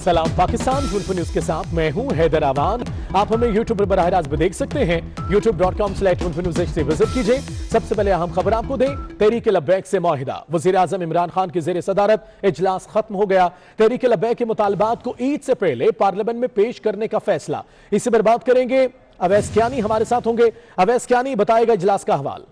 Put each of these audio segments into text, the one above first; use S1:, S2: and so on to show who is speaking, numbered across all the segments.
S1: सलाम Pakistan, full news के साथ मैं हूं हैदर आवान। आप हमें यूट्यूब पर बराह रास्त भी देख सकते हैं। youtube.com/न्यूज से विजिट कीजिए। सबसे पहले अहम खबर आपको दें, तहरीक लब्बैक से मुआहिदा। वजीर आजम इमरान खान की जेर सदारत इजलास खत्म हो गया। तहरीक लब्बैक के मुतालबात को ईद से पहले पार्लियामेंट में पेश करने का फैसला, इसी पर बात करेंगे। अवैस कियानी हमारे साथ होंगे। अवैस कियानी बताएगा इजलास का हवाल।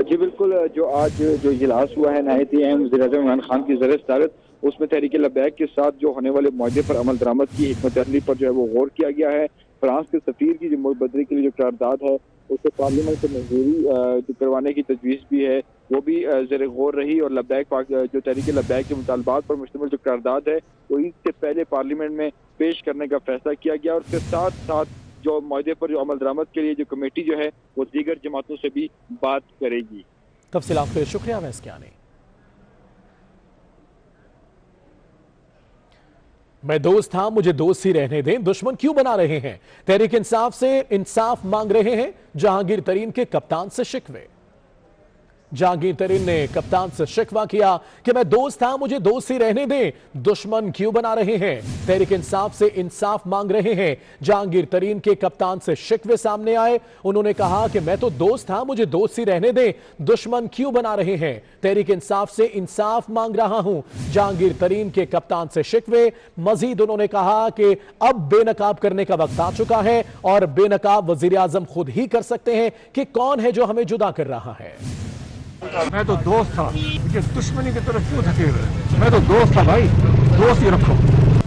S2: जी बिल्कुल, जो आज जो इजलास हुआ है नहायत ही अहम। वज़ीर आज़म इमरान खान की ज़ेर सदारत, उसमें तहरीक लब्बैक के साथ जो होने वाले मुआहदे पर अमल दरामद की हिकमत अमली पर जो है वो गौर किया गया है। फ्रांस के सफीर की जो मुबदली के लिए जो करारदाद है उससे पार्लियामेंट से मंजूरी करवाने की तजवीज़ भी है, वो भी ज़ेर गौर रही। और लब्बैक जो तहरीक लब्बैक के मुतालबात पर मुश्तमिल जो करारदाद है वो ईद से पहले पार्लियामेंट में पेश करने का फैसला किया गया। और उसके साथ साथ जो मुआहदे पर जो अमल दरामद के लिए जो कमेटी जो है वो दीगर जमातों से भी बात करेगी।
S1: तफसीलात के लिए शुक्रिया अवैस कियानी। मैं दोस्त था, मुझे दोस्त ही रहने दें, दुश्मन क्यों बना रहे हैं। तहरीक इंसाफ से इंसाफ मांग रहे हैं जहांगीर तरीन के कप्तान से शिकवे। जहांगीर तरीन ने कप्तान से शिकवा किया कि मैं दोस्त था, मुझे दोस्त ही रहने दें, दुश्मन क्यों बना रहे हैं। तहरीक इंसाफ से इंसाफ मांग रहे हैं। जहांगीर तरीन के कप्तान से शिकवे सामने आए। उन्होंने कहा कि मैं तो दोस्त था, मुझे दोस्त ही रहने दें, दुश्मन क्यों बना रहे हैं। तहरीक इंसाफ से इंसाफ मांग रहा हूं, जहांगीर तरीन के कप्तान से शिकवे। मजीद उन्होंने कहा कि अब बेनकाब करने का वक्त आ चुका है और बेनकाब वजीर आजम खुद ही कर सकते हैं कि कौन है जो हमें जुदा कर रहा है।
S3: मैं तो दोस्त था, मुझे दुश्मनी की तरफ क्यों धकेल रहे। मैं तो दोस्त था भाई, दोस्त ही रखो।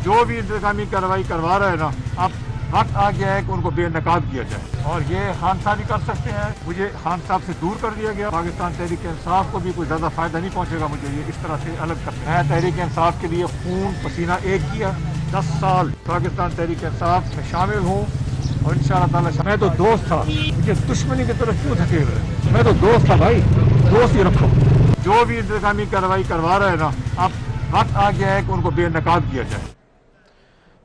S3: जो भी इंतजामी कार्रवाई करवा रहे हैं ना, अब वक्त आ गया है कि उनको बेनकाब किया जाए। और ये खान साहब भी कर सकते हैं, मुझे खान साहब से दूर कर दिया गया। पाकिस्तान तहरीक इंसाफ को भी कोई ज्यादा फायदा नहीं पहुंचेगा मुझे ये इस तरह से अलग करते हैं। तहरीक इंसाफ के लिए खून पसीना एक किया, 10 साल पाकिस्तान तहरीक इंसाफ में शामिल हूँ और इंशाअल्लाह। मैं तो दोस्त था, मुझे दुश्मनी की तरफ क्यों धकेल रहे। मैं तो दोस्त था भाई, दोस्त ही रखो। जो भी इंतजामी कार्रवाई करवा रहे हैं ना, अब वक्त आ गया है कि उनको बेनकाब किया जाए।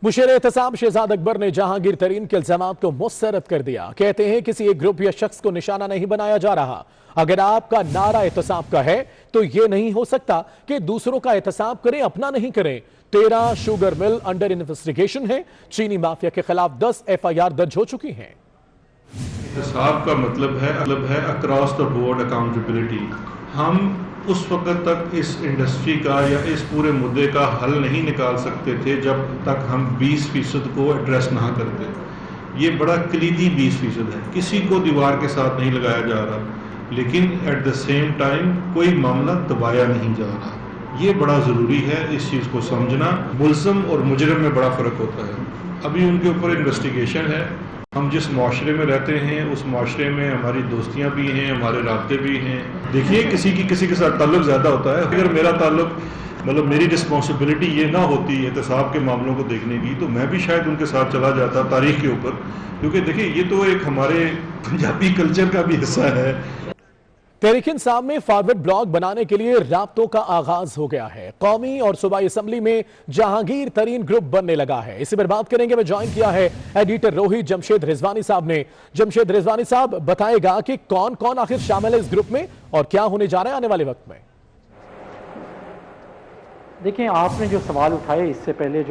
S1: मुशीर एहतसाब शहजाद अकबर ने जहांगीर तरीन के इल्जामात को मुस्तरद कर दिया। कहते हैं किसी एक ग्रुप या शख्स को निशाना नहीं बनाया जा रहा। अगर आपका नारा एहतसाब का है तो यह नहीं हो सकता कि दूसरों का एहतसाब करें, अपना नहीं करें। 13 शुगर मिल अंडर इन्वेस्टिगेशन है। चीनी माफिया के खिलाफ 10 FIR दर्ज हो चुकी हैं।
S4: एहतसाब का मतलब है अक्रॉस द बोर्ड अकाउंटेबिलिटी। हम उस वक्त तक इस इंडस्ट्री का या इस पूरे मुद्दे का हल नहीं निकाल सकते थे जब तक हम 20% को एड्रेस ना करते। ये बड़ा कलीदी 20% है, किसी को दीवार के साथ नहीं लगाया जा रहा, लेकिन एट द सेम टाइम कोई मामला दबाया नहीं जा रहा। ये बड़ा ज़रूरी है इस चीज़ को समझना। मुल्ज़म और मुजरिम में बड़ा फ़र्क होता है। अभी उनके ऊपर इन्वेस्टिगेशन है। हम जिस माशरे में रहते हैं उस माशरे में हमारी दोस्तियां भी हैं, हमारे राब्ते भी हैं। देखिए किसी के साथ ताल्लुक ज़्यादा होता है। अगर मेरा ताल्लुक मतलब मेरी रिस्पॉन्सिबिलिटी ये ना होती एहतसाब के मामलों को देखने की, तो मैं भी शायद उनके साथ चला जाता तारीख के ऊपर। क्योंकि देखिए ये तो एक हमारे पंजाबी कल्चर का भी हिस्सा है।
S1: तहरीक इंसाफ में फॉरवर्ड ब्लॉग बनाने के लिए राब्तों का आगाज हो गया है। कौमी और सूबाई असम्बली में जहांगीर तरीन ग्रुप बनने लगा है। इसी पर बात करेंगे। मैं ज्वाइन किया है एडिटर रोहित जमशेद रिजवानी साहब ने। जमशेद रिजवानी साहब बताएगा कि कौन कौन आखिर शामिल है इस ग्रुप में और क्या होने जा रहा है आने वाले वक्त में।
S5: देखिए, आपने जो सवाल उठाए इससे पहले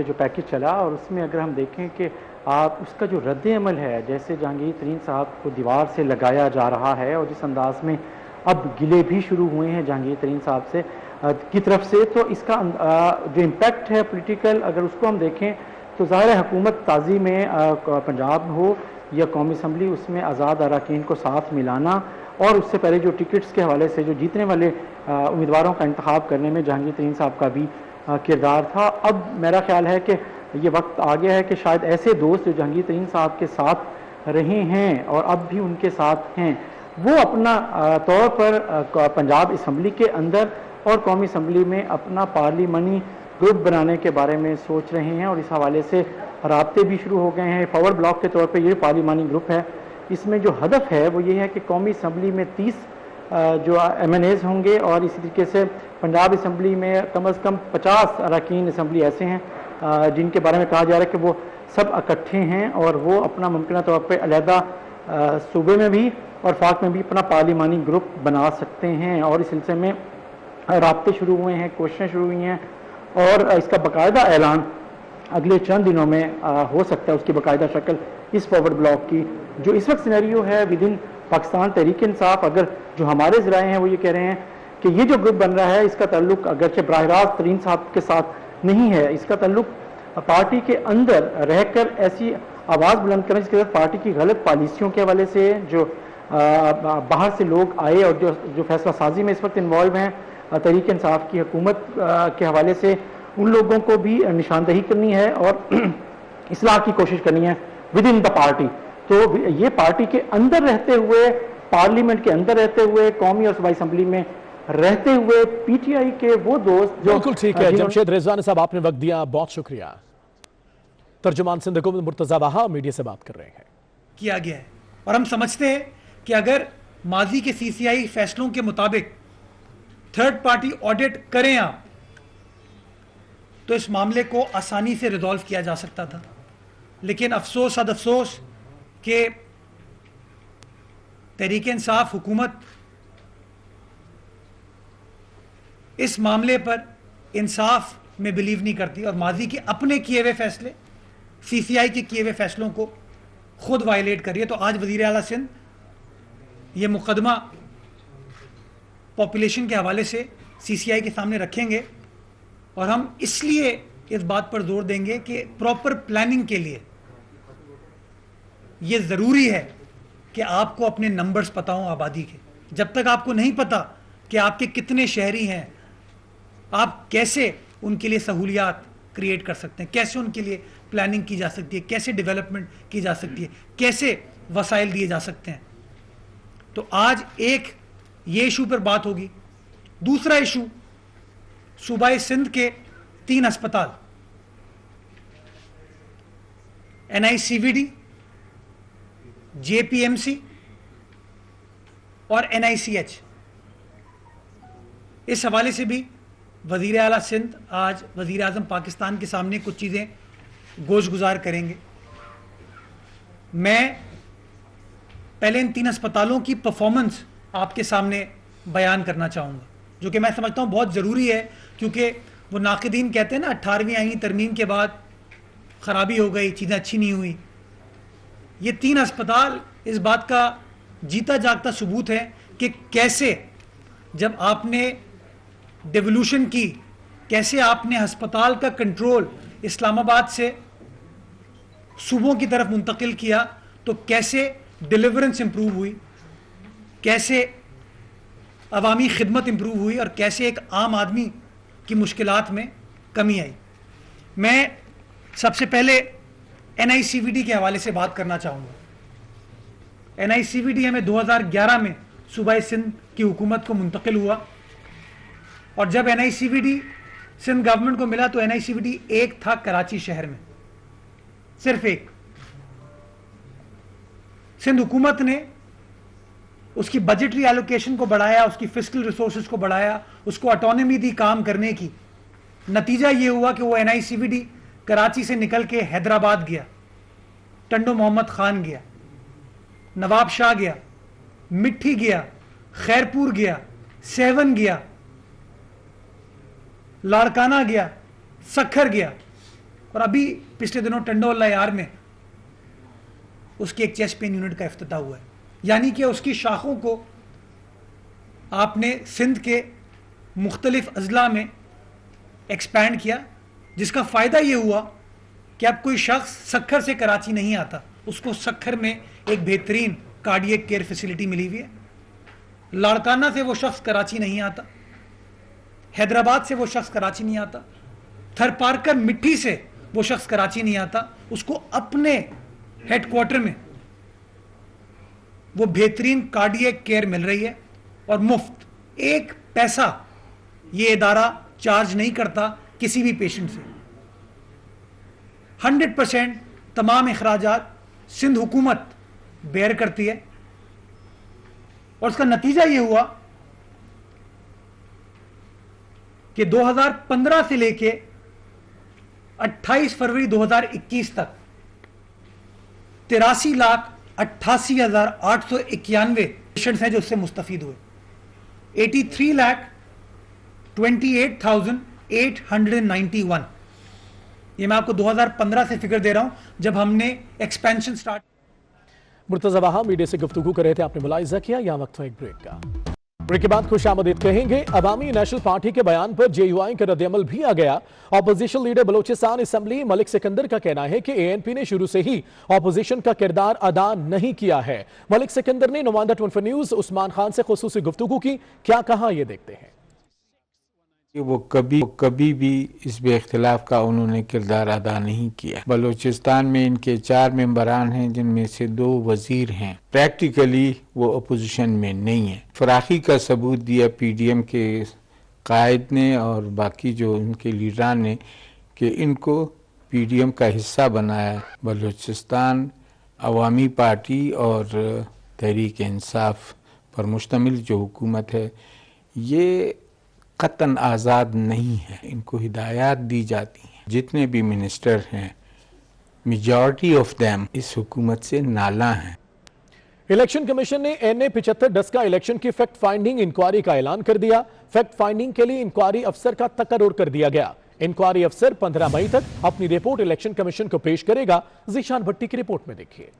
S5: जो पैकेज चला, और उसमें अगर हम देखें कि आप उसका जो रद्द अमल है, जैसे जहांगीर तरीन साहब को दीवार से लगाया जा रहा है और जिस अंदाज में अब गिले भी शुरू हुए हैं जहांगीर तरीन साहब से की तरफ से, तो इसका जो इम्पैक्ट है पॉलिटिकल, अगर उसको हम देखें तो ज़ाहिर है हुकूमत ताज़ी में पंजाब हो या कौमी असम्बली, उसमें आज़ाद अरकान को साथ मिलाना और उससे पहले जो टिकट्स के हवाले से जो जीतने वाले उम्मीदवारों का इंतखाब करने में जहांगीर तरीन साहब का भी किरदार था। अब मेरा ख्याल है कि ये वक्त आ गया है कि शायद ऐसे दोस्त जो जहांगीर तरीन साहब के साथ रहे हैं और अब भी उनके साथ हैं, वो अपना तौर पर पंजाब असम्बली के अंदर और कौमी असम्बली में अपना पार्लिमानी ग्रुप बनाने के बारे में सोच रहे हैं और इस हवाले से राब्ते भी शुरू हो गए हैं। फॉरवर्ड ब्लॉक के तौर पर ये पार्लिमानी ग्रुप है, इसमें जो हदफ है वो ये है कि कौमी असम्बली में 30 जो MNAs होंगे और इसी तरीके से पंजाब असम्बली में कम अज़ कम 50 अरकान असम्बली ऐसे हैं जिनके बारे में कहा जा रहा है कि वो सब इकट्ठे हैं और वो अपना मुमकिन तौर पर अलहदा सूबे में भी और फाक में भी अपना पार्लिमानी ग्रुप बना सकते हैं। और इस सिलसिले में राब्ते शुरू हुए हैं, कोशिशें शुरू हुई हैं और इसका बाकायदा ऐलान अगले चंद दिनों में हो सकता है, उसकी बाकायदा शक्ल इस फॉरवर्ड ब्लॉक की। जो इस वक्त सिनेरियो है विद इन पाकिस्तान तहरीक इंसाफ, अगर जो हमारे ज़राए हैं वो ये कह रहे हैं कि ये जो ग्रुप बन रहा है इसका ताल्लुक अगरचे बराह रास्त तरीन साहब के साथ नहीं है, इसका ताल्लुक पार्टी के अंदर रहकर ऐसी आवाज़ बुलंद करने जिसके साथ पार्टी की गलत पॉलिसियों के हवाले से जो बाहर से लोग आए और जो फैसला साजी में इस वक्त इन्वॉल्व हैं तहरीक इंसाफ की हुकूमत के हवाले से, उन लोगों को भी निशानदही करनी है और इस्लाह की कोशिश करनी है विद इन द पार्टी। तो ये पार्टी के अंदर रहते हुए, पार्लियामेंट के अंदर रहते हुए, कौमी और सूबाई असम्बली में रहते हुए पीटीआई के वो दोस्त जो
S1: बिल्कुल ठीक है। जमशेद रिजवानी साहब, आपने वक्त दिया, बहुत शुक्रिया। तर्जुमान सिंध हुकूमत मुर्तजा वहा मीडिया से बात कर रहे हैं।
S6: किया गया है और हम समझते हैं कि अगर माजी के सीसीआई फैसलों के मुताबिक थर्ड पार्टी ऑडिट करें आप, तो इस मामले को आसानी से रिजॉल्व किया जा सकता था। लेकिन अफसोस सद अफसोस कि तहरीक इंसाफ हुकूमत इस मामले पर इंसाफ में बिलीव नहीं करती और माजी के अपने किए हुए फैसले, सीसीआई के किए हुए फैसलों को खुद वायलेट कर रही है। तो आज वज़ीर आला सिंध ये मुकदमा पॉपुलेशन के हवाले से सीसीआई के सामने रखेंगे और हम इसलिए इस बात पर जोर देंगे कि प्रॉपर प्लानिंग के लिए ये ज़रूरी है कि आपको अपने नंबर्स पता हों आबादी के। जब तक आपको नहीं पता कि आपके कितने शहरी हैं, आप कैसे उनके लिए सहूलियात क्रिएट कर सकते हैं, कैसे उनके लिए प्लानिंग की जा सकती है, कैसे डेवलपमेंट की जा सकती है, कैसे वसाइल दिए जा सकते हैं। तो आज एक ये इशू पर बात होगी। दूसरा इशू, सूबाई सिंध के 3 अस्पताल, NICVD, JPMC और NICH, इस हवाले से भी वज़ीर आला सिंध आज वज़ीर आज़म पाकिस्तान के सामने कुछ चीज़ें गोश गुजार करेंगे। मैं पहले इन 3 अस्पतालों की परफॉर्मेंस आपके सामने बयान करना चाहूँगा, जो कि मैं समझता हूँ बहुत ज़रूरी है, क्योंकि वो नाक़िदीन कहते हैं ना 18वीं आईनी तरमीम के बाद ख़राबी हो गई, चीज़ें अच्छी नहीं हुई। ये 3 अस्पताल इस बात का जीता जागता सबूत है कि कैसे जब आपने डेवोल्यूशन की, कैसे आपने अस्पताल का कंट्रोल इस्लामाबाद से सूबों की तरफ मुंतकिल किया, तो कैसे डिलीवरेंस इंप्रूव हुई, कैसे अवामी खिदमत इंप्रूव हुई और कैसे एक आम आदमी की मुश्किलात में कमी आई। मैं सबसे पहले NICVD के हवाले से बात करना चाहूँगा। NICVD हमें 2011 में सूबाई सिंध की हुकूमत को मुंतकिल हुआ और जब NICVD सिंध गवर्नमेंट को मिला तो NICVD एक था कराची शहर में, सिर्फ एक। सिंध हुकूमत ने उसकी बजटरी एलोकेशन को बढ़ाया, उसकी फिस्कल रिसोर्सेज को बढ़ाया, उसको ऑटोनॉमी दी काम करने की। नतीजा ये हुआ कि वो NICVD कराची से निकल के हैदराबाद गया, टंडो मोहम्मद खान गया, नवाब शाह गया, मिट्टी गया, खैरपुर गया, सेवन गया, लाड़काना गया, सखर गया और अभी पिछले दिनों टंडोला यार में उसकी एक चेस्ट पेन यूनिट का इफ्तिताह हुआ है। यानी कि उसकी शाखों को आपने सिंध के मुख्तलिफ अजला में एक्सपैंड किया, जिसका फ़ायदा ये हुआ कि अब कोई शख्स सखर से कराची नहीं आता, उसको सखर में एक बेहतरीन कार्डियक केयर फैसिलिटी मिली हुई है। लाड़काना से वो शख्स कराची नहीं आता, हैदराबाद से वो शख्स कराची नहीं आता, थरपारकर मिट्टी से वो शख्स कराची नहीं आता, उसको अपने हेडक्वार्टर में वो बेहतरीन कार्डियक केयर मिल रही है और मुफ्त, 1 पैसा ये इदारा चार्ज नहीं करता किसी भी पेशेंट से। 100% तमाम अखराजात सिंध हुकूमत बेयर करती है और उसका नतीजा ये हुआ कि 2015 से लेके 28 फरवरी 2021 तक 83,88,891 पेशेंट्स हैं जो उससे मुस्तफीद हुए। 83,28,000 891। ये मैं आपको 2015 से फिगर दे रहा हूं जब हमने एक्सपेंशन स्टार्ट।
S1: मुर्तजा वहां मीडिया से गुफ्तगू कर रहे थे, आपने मुलाहिजा किया। यहां वक्त है एक ब्रेक का। ब्रेक के बाद खुशामदीद कहेंगे। अवामी नेशनल पार्टी के बयान पर JUI का रद्दअमल भी आ गया। Opposition leader Balochistan assembly Malik Sikandar का कहना है कि ANP ने शुरू से ही ऑपोजिशन का किरदार अदा नहीं किया है। मलिक सिकंदर ने नुमाइंदा 24 न्यूज उस्मान खान से खुसूसी गुफ्तगू की, क्या कहा ये देखते हैं।
S7: वो कभी भी इस बेख्तिलाफ का उन्होंने किरदार अदा नहीं किया। बलूचिस्तान में इनके 4 मेंबरान हैं जिनमें से 2 वजीर हैं। प्रैक्टिकली वो अपोजिशन में नहीं है। फराखी का सबूत दिया PDM के कायद ने और बाकी जो उनके लीडरान ने कि इनको PDM का हिस्सा बनाया। बलूचिस्तान अवामी पार्टी और तहरीक इंसाफ पर मुश्तमिल जो हुकूमत है ये कतन आज़ाद नहीं है। इनको हिदायत दी जाती हैं। जितने भी मिनिस्टर हैं मेजॉरिटी ऑफ देम इस हुकूमत से नाला हैं।
S1: इलेक्शन कमीशन ने NA 75 डस्का इलेक्शन की फैक्ट फाइंडिंग इंक्वायरी का ऐलान कर दिया। फैक्ट फाइंडिंग के लिए इंक्वायरी अफसर का तकर्रुर कर दिया गया। इंक्वायरी अफसर 15 मई तक अपनी रिपोर्ट इलेक्शन कमीशन को पेश करेगा। जीशान भट्टी की रिपोर्ट में देखिए।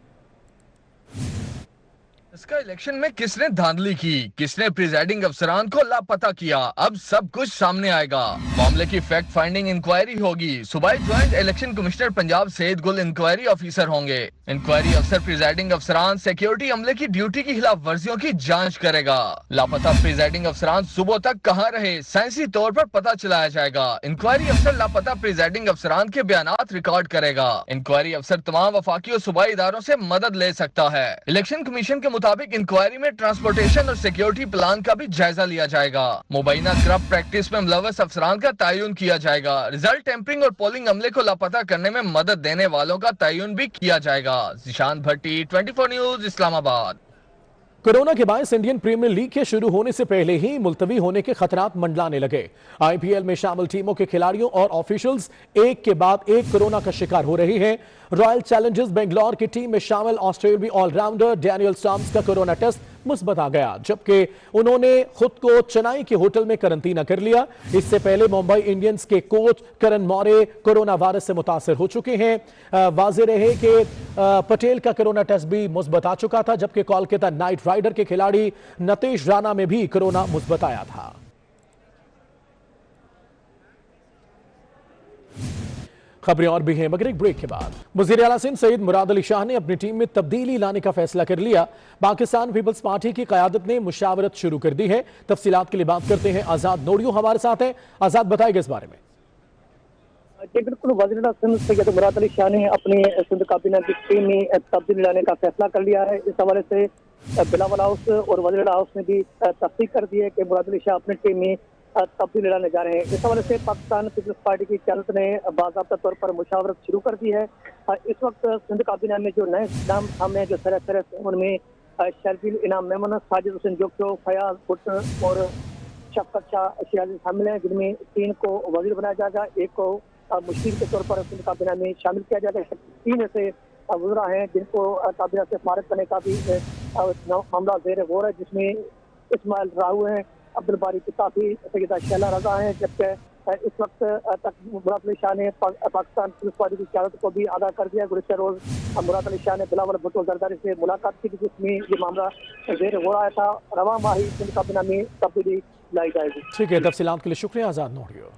S8: इसका इलेक्शन में किसने धांधली की, किसने प्रिजाइडिंग अफसरान को लापता किया, अब सब कुछ सामने आएगा। मामले की फैक्ट फाइंडिंग इंक्वायरी होगी। सूबाई joint election commissioner Punjab Saeed Gul inquiry officer होंगे। इंक्वायरी अफसर प्रिजाइडिंग अफसरान सिक्योरिटी अमले की ड्यूटी की खिलाफ वर्जियों की जांच करेगा। लापता प्रिजाइडिंग अफसरान सुबह तक कहाँ रहे, साइंसी तौर पर पता चलाया जाएगा। इंक्वायरी अफसर लापता प्रिजाइडिंग अफसरान के बयानात रिकॉर्ड करेगा। इंक्वायरी अफसर तमाम वफाकी और सूबाई इदारों से मदद ले सकता है। इलेक्शन कमीशन के मुताबिक इंक्वायरी में ट्रांसपोर्टेशन और सिक्योरिटी प्लान का भी जायजा लिया जाएगा। मुबैना करप्ट प्रैक्टिस में मुलव्वस अफसरान का तयन किया जाएगा। रिजल्ट टेम्परिंग और पोलिंग अमले को लापता करने में मदद देने वालों का तयन भी किया जाएगा। जिशान भट्टी 24 न्यूज इस्लामाबाद।
S1: कोरोना के बायस इंडियन प्रीमियर लीग के शुरू होने से पहले ही मुलतवी होने के खतरात मंडलाने लगे। IPL में शामिल टीमों के खिलाड़ियों और ऑफिशियल्स एक के बाद एक कोरोना का शिकार हो रहे हैं। रॉयल चैलेंजर्स बेंगलोर की टीम में शामिल ऑस्ट्रेलियाई ऑलराउंडर डैनियल स्टॉर्म्स का कोरोना टेस्ट मुस्बत आ गया, जबकि उन्होंने खुद को चेन्नई के होटल में क्वारंटीना कर लिया। इससे पहले मुंबई इंडियंस के कोच करण मौर्य कोरोना वायरस से मुतासर हो चुके हैं। वाज़ेह रहे कि पटेल का कोरोना टेस्ट भी मुस्बत आ चुका था, जबकि कोलकाता नाइट राइडर के खिलाड़ी नतीश राणा में भी कोरोना मुस्बत आया था। खबरें और भी हैं मगर एक ब्रेक के बाद। वज़ीर आला सिंध सईद मुराद अली शाह ने अपनी टीम में तब्दीली लाने का फैसला कर लिया। पाकिस्तान पीपल्स पार्टी की क़यादत ने मुशावरत शुरू कर दी है। तफसीलात के लिए बात करते हैं आज़ाद नोडियो हमारे साथ हैं। आज़ाद, बताएगा इस बारे में।
S9: बिल्कुल, वज़ीर आला सिंध सैयद मुराद अली शाह ने अपनी सिंध काबीना की टीम में तब्दीली लाने का फैसला कर लिया है। इस हवाले से बिलावल हाउस और वज़ीर हाउस ने भी तस्दीक कर दी है कि मुराद अली शाह अपनी टीम में तब्दीली लाने जा रहे हैं। इस हवाले से पाकिस्तान पीपल्स पार्टी की क़यादत ने बाज़ाब्ता तौर पर मुशावरत शुरू कर दी है। इस वक्त सिंध काबीना में जो नए नाम सामने जो सर उनमें शर्जील इनाम मेमन, साजिद हुसैन जोक्यो, फयाज भुट्ट और शफकत शाह शिराजी शामिल हैं, जिनमें 3 को वजीर बनाया जाएगा, 1 को मुशीर के तौर पर सिंध काबीना में शामिल किया जाएगा। 3 ऐसे वज़रा हैं जिनको काबीना से फारिग करने का भी मामला ज़ेर गौर है, जिसमें इस्माइल राहू हैं, अब्दुल बारी किताबी, सैयदा शैला रजा हैं। जबकि इस वक्त तक मुराद अली शाह ने पाकिस्तान पुलिस पार्टी की क़यादत को भी आगाह कर दिया। गुज़श्ता रोज़ मुराद अली शाह ने बिलावल भुट्टो जरदारी से मुलाकात की, जिसमें ये मामला ज़ेर हो रहा था। रवा माही सिंध काबीना में तब्दीली लाई जाएगी।
S1: ठीक है, तफसीलात के लिए शुक्रिया आज़ाद नोडियो।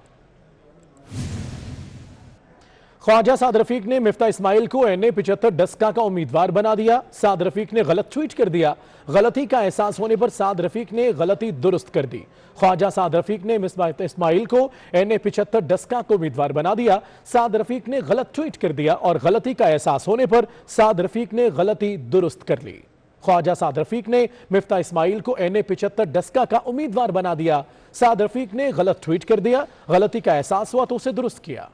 S1: ख्वाजा साद रफीक ने मिफ्ता इस्माइल को NA 75 डस्का का उम्मीदवार बना दिया। साद रफीक ने गलत ट्वीट कर दिया। गलती का एहसास होने पर साद रफीक ने गलती दुरुस्त कर दी। ख्वाजा साद रफीक ने मिफ्ता इस्माइल को NA 75 डस्का को उम्मीदवार बना दिया। साद रफीक ने गलत ट्वीट कर दिया और गलती का एहसास होने पर साद रफीक ने गलती दुरुस्त कर ली। ख्वाजा साद रफीक ने मिफ्ता इस्माइल को NA 75 डस्का का उम्मीदवार बना दिया। साद रफीक ने गलत ट्वीट कर दिया, गलती का एहसास हुआ तो उसे दुरुस्त किया।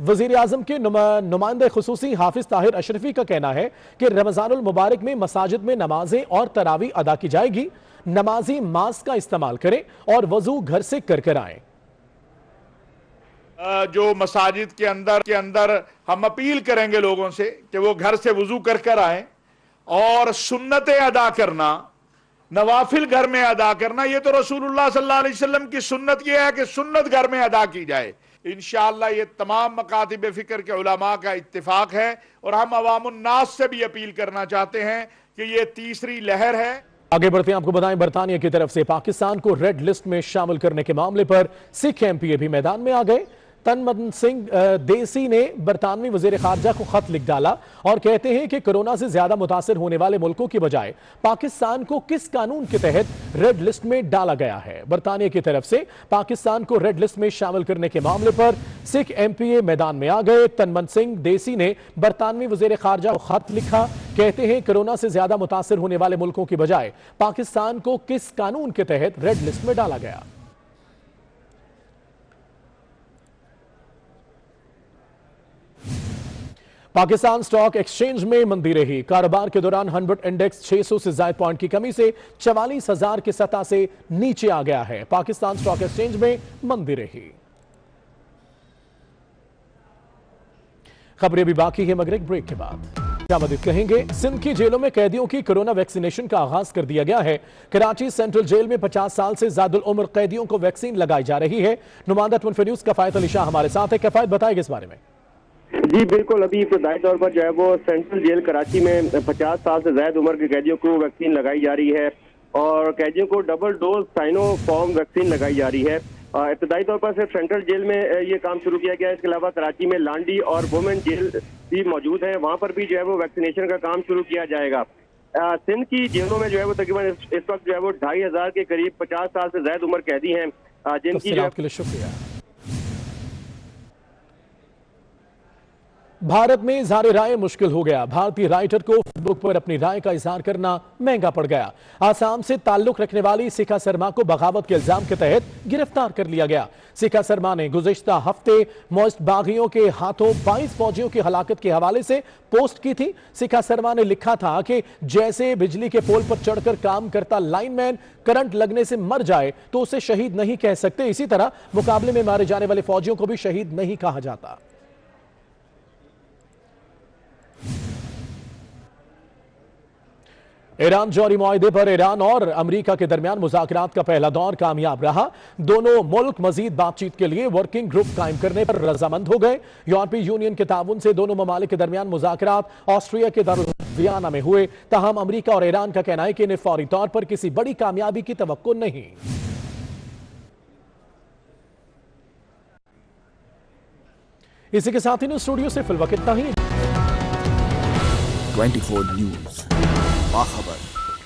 S1: वज़ीर आज़म के नुमाइंदे खुसूसी हाफिज ताहिर अशरफी का कहना है कि रमज़ानुल मुबारक में मसाजिद में नमाजें और तरावी अदा की जाएगी। नमाजी मास्क का इस्तेमाल करें और वजू घर से कर आएं।
S3: जो मसाजिद के अंदर हम अपील करेंगे लोगों से कि वो घर से वुजू कर आए और सुन्नतें अदा करना, नवाफिल घर में अदा करना, ये तो रसूलुल्लाह सल्लल्लाहु अलैहि वसल्लम की सुन्नत ये है कि सुन्नत घर में अदा की जाए। इंशाअल्लाह ये तमाम मकातिब फिक्र के उलमा का इत्तिफाक है और हम अवामुन नास से भी अपील करना चाहते हैं कि ये तीसरी लहर है।
S1: आगे बढ़ते हैं, आपको बताएं बरतानिया की तरफ से पाकिस्तान को रेड लिस्ट में शामिल करने के मामले पर सिख एमपीए भी मैदान में आ गए। तनमन सिंह देसी ने बरतानवी वजीर खारजा को खत लिख डाला और कहते हैं कि कोरोना से ज्यादा मुतासिर होने वाले मुल्कों की बजाय पाकिस्तान को किस कानून के तहत रेड लिस्ट में डाला गया है। बरतानिया की तरफ से पाकिस्तान को रेड लिस्ट में शामिल करने के मामले पर सिख एमपीए मैदान में आ गए। तनमन सिंह देसी ने बरतानवी वजीर खारजा को खत लिखा, कहते हैं कोरोना से ज्यादा मुतासिर होने वाले मुल्कों की बजाय पाकिस्तान को किस कानून के तहत रेड लिस्ट में डाला गया। पाकिस्तान स्टॉक एक्सचेंज में मंदी रही। कारोबार के दौरान 100 इंडेक्स 600 से ज्यादा पॉइंट की कमी से 44,000 की सतह से नीचे आ गया है। पाकिस्तान स्टॉक एक्सचेंज में मंदी रही। खबरें भी बाकी है मगर एक ब्रेक के बाद क्या मदद कहेंगे। सिंध की जेलों में कैदियों की कोरोना वैक्सीनेशन का आगाज कर दिया गया है। कराची सेंट्रल जेल में 50 साल से ज्यादा उम्र कैदियों को वैक्सीन लगाई जा रही है। नुमाइंदा 24 न्यूज कफायत अली शाह हमारे साथ है। कफायत बताएगा इस बारे में।
S10: जी बिल्कुल, अभी इब्तदाई तौर पर जो है वो सेंट्रल जेल कराची में 50 साल से ज्यादा उम्र के कैदियों को वैक्सीन लगाई जा रही है और कैदियों को डबल डोज साइनोफार्म वैक्सीन लगाई जा रही है। इब्तदाई तौर पर सिर्फ सेंट्रल जेल में ये काम शुरू किया गया है। इसके अलावा कराची में लांडी और वुमेन जेल भी मौजूद है, वहाँ पर भी जो है वो वैक्सीनेशन का काम शुरू किया जाएगा। सिंध की जेलों में जो है वो तकरीबन इस वक्त जो है वो 2500 के करीब 50 साल से ज्यादा उम्र कैदी हैं, जिनकी जो
S1: आपके लिए शुक्रिया। भारत में इजहार राय मुश्किल हो गया। भारतीय राइटर को फेसबुक पर अपनी राय का इजहार करना महंगा पड़ गया। आसाम से ताल्लुक रखने वाली शिखा शर्मा को बगावत के इल्जाम के तहत गिरफ्तार कर लिया गया। शिखा शर्मा ने गुज़िश्ता हफ्ते मोस्ट बागियों के हाथों 22 फौजियों की हलाकत के हवाले से पोस्ट की थी। शिखा शर्मा ने लिखा था कि जैसे बिजली के पोल पर चढ़कर काम करता लाइनमैन करंट लगने से मर जाए तो उसे शहीद नहीं कह सकते, इसी तरह मुकाबले में मारे जाने वाले फौजियों को भी शहीद नहीं कहा जाता। ईरान जौहरी मुआहदे पर ईरान और अमेरिका के दरमियान मुज़ाकरात का पहला दौर कामयाब रहा। दोनों मुल्क मजीद बातचीत के लिए वर्किंग ग्रुप कायम करने पर रजामंद हो गए। यूरोपीय यूनियन के ताउन से दोनों ममालिक के दरमियान मुज़ाकरात ऑस्ट्रिया के दारुल वियना में हुए। ताहम अमेरिका और ईरान का कहना है कि इन्हें फौरी तौर पर किसी बड़ी कामयाबी की तवक्को नहीं। इसी के साथ ही स्टूडियो से फिलवक्त इतना ही।
S11: 24 न्यूज, बाखबर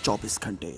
S11: 24 घंटे।